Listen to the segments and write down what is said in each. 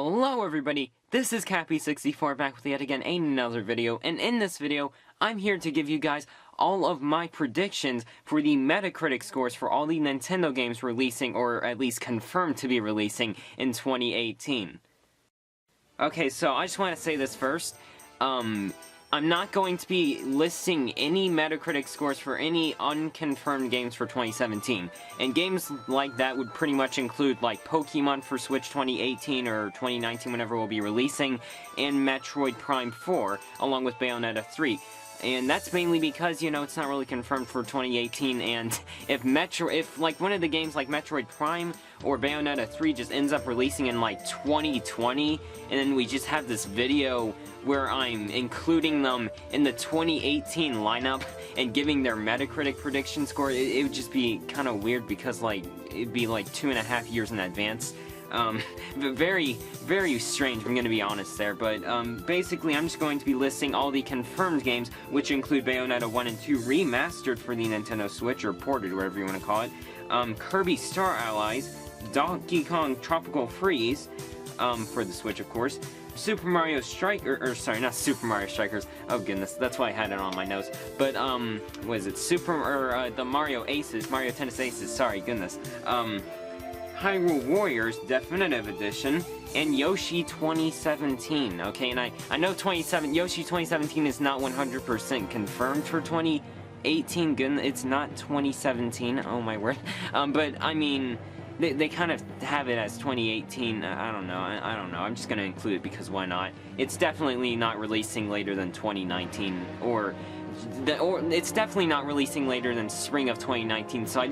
Hello everybody, this is Cappy64 back with yet again another video, and in this video, I'm here to give you guys all of my predictions for the Metacritic scores for all the Nintendo games releasing, or at least confirmed to be releasing, in 2018. Okay, so I just want to say this first, I'm not going to be listing any Metacritic scores for any unconfirmed games for 2017. And games like that would pretty much include, like, Pokemon for Switch 2018 or 2019, whenever we'll be releasing, and Metroid Prime 4, along with Bayonetta 3. And that's mainly because, you know, it's not really confirmed for 2018, and if like, one of the games like Metroid Prime or Bayonetta 3 just ends up releasing in, like, 2020, and then we just have this video where I'm including them in the 2018 lineup and giving their Metacritic prediction score, it would just be kind of weird because, like, it'd be, like, 2.5 years in advance. Very, very strange, I'm gonna be honest there, but, basically I'm just going to be listing all the confirmed games, which include Bayonetta 1 and 2 remastered for the Nintendo Switch, or ported, whatever you want to call it, Kirby Star Allies, Donkey Kong Tropical Freeze, for the Switch, of course, Super Mario sorry, not Super Mario Strikers, oh goodness, that's why I had it on my nose, but, what is it, the Mario Tennis Aces, sorry, goodness, Hyrule Warriors Definitive Edition, and Yoshi 2017, okay, and I know Yoshi 2017 is not 100% confirmed for 2018, goodness, it's not 2017, oh my word, but, I mean, they kind of have it as 2018, I don't know, I'm just gonna include it because why not? It's definitely not releasing later than 2019, or it's definitely not releasing later than spring of 2019, so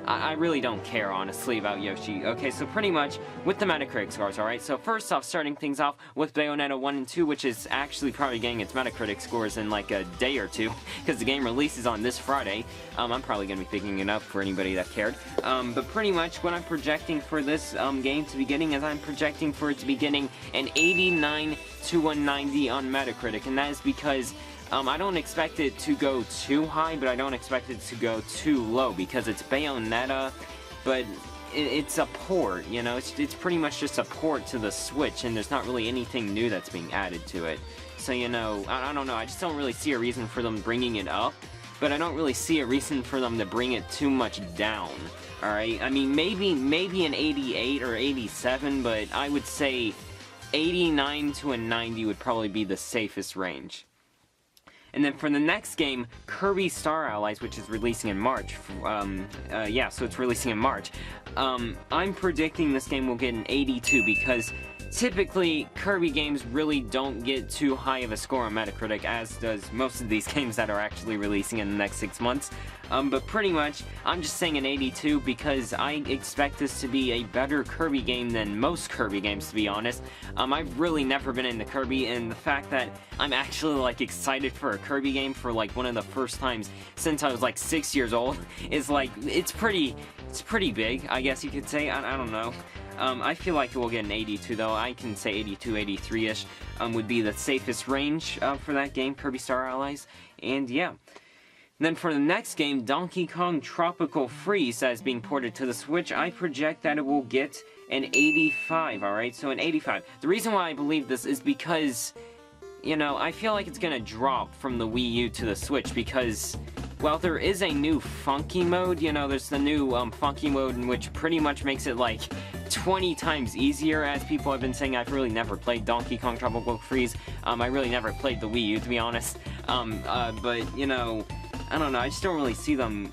I really don't care, honestly, about Yoshi. Okay, so pretty much with the Metacritic scores, alright? So first off, starting things off with Bayonetta 1 and 2, which is actually probably getting its Metacritic scores in like a day or two, because the game releases on this Friday. I'm probably going to be picking it up for anybody that cared. But pretty much what I'm projecting for this game to be getting is I'm projecting for it to be getting an 89 to a 90 on Metacritic, and that is because I don't expect it to go too high, but I don't expect it to go too low, because it's Bayonetta, but it's a port, you know, it's pretty much just a port to the Switch, and there's not really anything new that's being added to it. So, you know, I don't know, I just don't really see a reason for them bringing it up, but I don't really see a reason for them to bring it too much down, alright? I mean, maybe an 88 or 87, but I would say 89 to a 90 would probably be the safest range. And then for the next game, Kirby Star Allies, which is releasing in March, yeah, so it's releasing in March, I'm predicting this game will get an 82 because typically Kirby games really don't get too high of a score on Metacritic, as does most of these games that are actually releasing in the next 6 months. But pretty much, I'm just saying an 82 because I expect this to be a better Kirby game than most Kirby games, to be honest. I've really never been into Kirby, and the fact that I'm actually, like, excited for a Kirby game for, like, one of the first times since I was, like, 6 years old is, like, it's pretty big, I guess you could say. I don't know. I feel like it will get an 82, though. I can say 82, 83-ish would be the safest range for that game, Kirby Star Allies, and yeah. And then for the next game, Donkey Kong Tropical Freeze, that is being ported to the Switch, I project that it will get an 85, alright? So an 85. The reason why I believe this is because, you know, I feel like it's gonna drop from the Wii U to the Switch because, well, there is a new funky mode, you know, there's the new funky mode in which pretty much makes it like 20 times easier, as people have been saying. I've really never played Donkey Kong Tropical Freeze. I really never played the Wii U, to be honest. But, you know, I don't know, I just don't really see them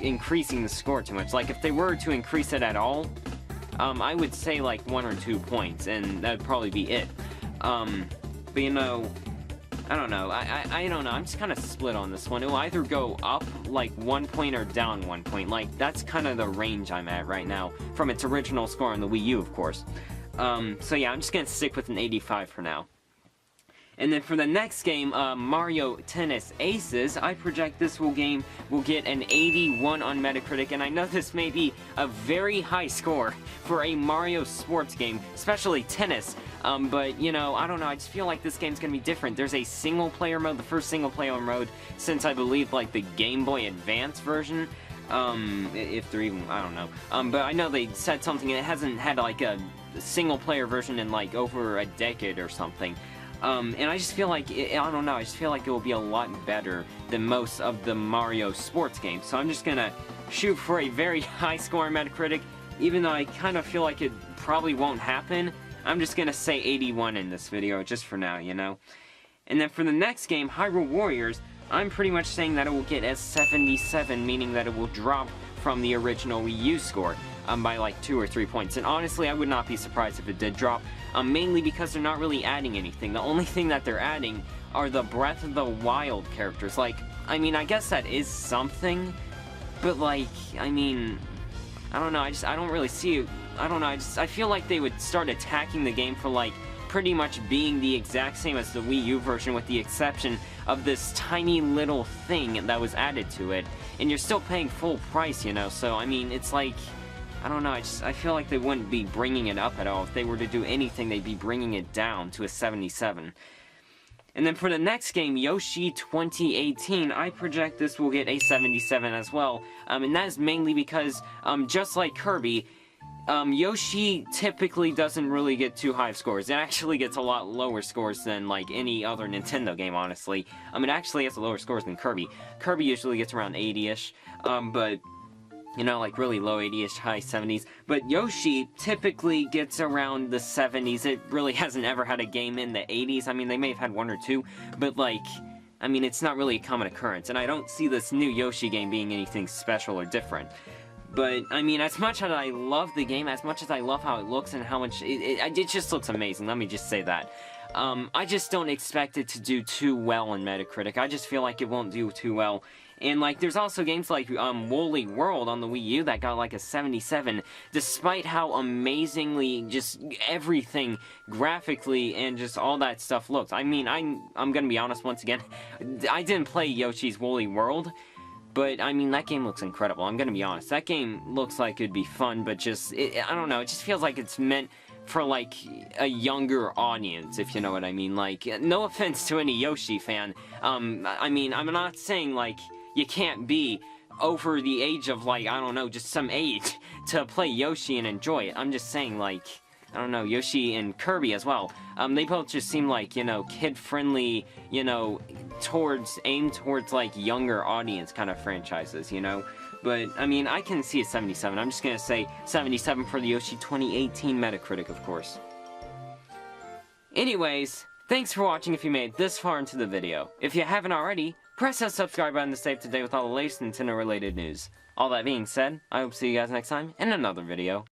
increasing the score too much. Like, if they were to increase it at all, I would say like 1 or 2 points, and that'd probably be it. But you know, I don't know, I don't know, I'm just kind of split on this one. It will either go up like 1 point or down 1 point. Like, that's kind of the range I'm at right now, from its original score on the Wii U, of course. So yeah, I'm just gonna stick with an 85 for now. And then for the next game, Mario Tennis Aces, I project this game will get an 81 on Metacritic, and I know this may be a very high score for a Mario sports game, especially tennis, but, you know, I don't know, I just feel like this game's gonna be different. There's a single-player mode, the first single-player mode since, I believe, like, the Game Boy Advance version, if they're even, I don't know. But I know they said something, and it hasn't had, like, a single-player version in, like, over a decade or something. And I just feel like, I don't know, I just feel like it will be a lot better than most of the Mario sports games. So I'm just gonna shoot for a very high score on Metacritic, even though I kind of feel like it probably won't happen. I'm just gonna say 81 in this video, just for now, you know? And then for the next game, Hyrule Warriors, I'm pretty much saying that it will get a 77, meaning that it will drop from the original Wii U score by like 2 or 3 points. And honestly, I would not be surprised if it did drop, mainly because they're not really adding anything. The only thing that they're adding are the Breath of the Wild characters. Like, I mean, I guess that is something, but like, I mean, I don't know, I don't really see it. I don't know, I feel like they would start attacking the game for like pretty much being the exact same as the Wii U version, with the exception of this tiny little thing that was added to it, and you're still paying full price, you know. So I mean, it's like, I don't know, I feel like they wouldn't be bringing it up at all. If they were to do anything, they'd be bringing it down to a 77. And then for the next game, Yoshi 2018, I project this will get a 77 as well, and that is mainly because, just like Kirby, Yoshi typically doesn't really get too high scores. It actually gets a lot lower scores than, like, any other Nintendo game, honestly. It actually has lower scores than Kirby. Kirby usually gets around 80-ish, but, you know, like, really low 80-ish, high 70s. But Yoshi typically gets around the 70s. It really hasn't ever had a game in the 80s. I mean, they may have had one or two, but, like, I mean, it's not really a common occurrence. And I don't see this new Yoshi game being anything special or different. But, I mean, as much as I love the game, as much as I love how it looks and how much... It just looks amazing, let me just say that. I just don't expect it to do too well on Metacritic. I just feel like it won't do too well. And, like, there's also games like Woolly World on the Wii U that got, like, a 77, despite how amazingly just everything graphically and just all that stuff looks. I mean, I'm gonna be honest once again, I didn't play Yoshi's Woolly World, but, I mean, that game looks incredible. I'm gonna be honest. That game looks like it'd be fun, but just, I don't know, it just feels like it's meant for, like, a younger audience, if you know what I mean. Like, no offense to any Yoshi fan. I mean, I'm not saying, like, you can't be over the age of, like, I don't know, just some age to play Yoshi and enjoy it. I'm just saying, like, I don't know, Yoshi and Kirby as well. They both just seem like, you know, kid-friendly, you know, aimed towards, like, younger audience kind of franchises, you know? But, I mean, I can see a 77. I'm just gonna say 77 for the Yoshi 2018 Metacritic, of course. Anyways, thanks for watching if you made it this far into the video. If you haven't already, press that subscribe button to stay up to date with all the latest Nintendo-related news. All that being said, I hope to see you guys next time in another video.